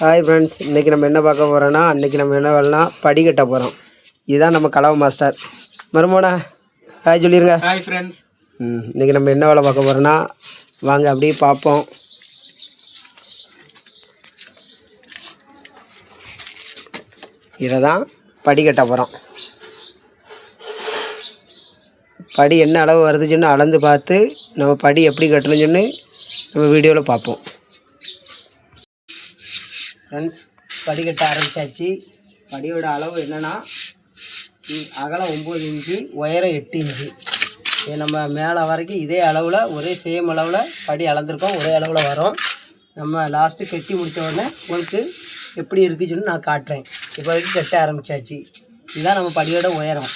Hi friends, இன்றைக்கி நம்ம என்ன பார்க்க போகிறோன்னா நம்ம என்ன வேலைனா படி கட்ட போகிறோம். இதுதான் நம்ம கலவை மாஸ்டர் மருமோனா. ஹாய் சொல்லிடுங்க. Hi friends. இன்றைக்கி நம்ம என்ன வேலை பார்க்க போகிறோன்னா வாங்க அப்படியே பார்ப்போம். இதை தான் படி கட்ட போகிறோம். படி என்ன அளவு வருதுன்னு அளந்து பார்த்து நம்ம படி எப்படி கட்டணும்னு நம்ம வீடியோவில் பார்ப்போம். ஃப்ரெண்ட்ஸ், படி கட்ட ஆரம்பித்தாச்சு. படியோட அளவு என்னென்னா அகலம் 9 இன்ச்சு, உயரம் 8 இன்ச்சு. இது நம்ம மேலே வரைக்கும் இதே அளவில் ஒரே சேம் அளவில் படி அளந்துருக்கோம். ஒரே அளவில் வரும். நம்ம லாஸ்ட்டு கட்டி முடித்த உடனே உங்களுக்கு எப்படி இருக்குதுன்னு நான் காட்டுறேன். இப்போ வரைக்கும் கட்ட ஆரம்பித்தாச்சு. இதுதான் நம்ம படியோட உயரம்.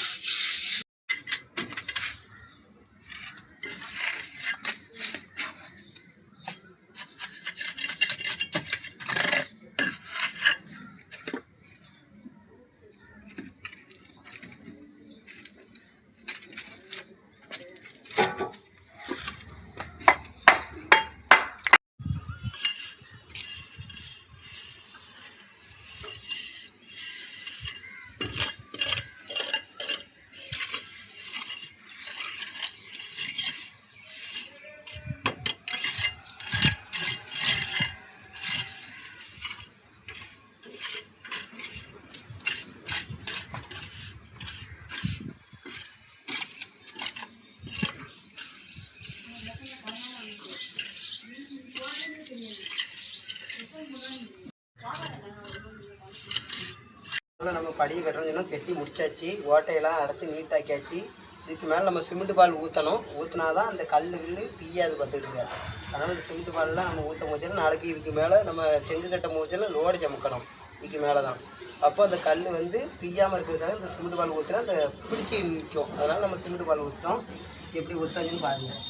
நம்ம படியை கட்டுறோம்னா கட்டி முடிச்சாச்சு. ஓட்டையெல்லாம் அடைச்சி நீட்டாக்கியாச்சு. இதுக்கு மேலே நம்ம சிமெண்ட் பால் ஊற்றணும். ஊற்றினா தான் அந்த கல் பிய்யாது பார்த்துக்கிட்டுங்க. அதனால் இந்த சிமெண்ட் பால்லாம் நம்ம ஊற்ற முடிச்சோன்னா நாளைக்கு இதுக்கு மேலே நம்ம செங்கு கட்ட முடிச்சோன்னா லோடு சமைக்கணும். இதுக்கு மேலே தான் அப்போ அந்த கல் பிய்யாமல் இருக்கிறதுக்காக இந்த சிமெண்ட் பால் ஊற்றினா அந்த பிடிச்சி நிற்கும். அதனால் நம்ம சிமெண்ட் பால் ஊற்றோம். எப்படி ஊற்றாச்சுன்னு பாருங்கள்.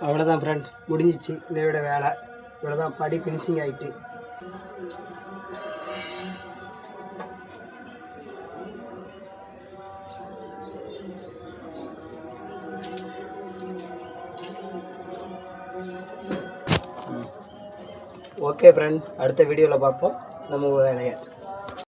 அவ்வளோதான் ஃப்ரெண்ட், முடிஞ்சிச்சு இன்னையோட வேலை. இவ்வளோதான், படி ஃபினிஷிங் ஆகிட்டு. ஓகே ஃப்ரெண்ட், அடுத்த வீடியோவில் பார்ப்போம் நம்ம வேலையை.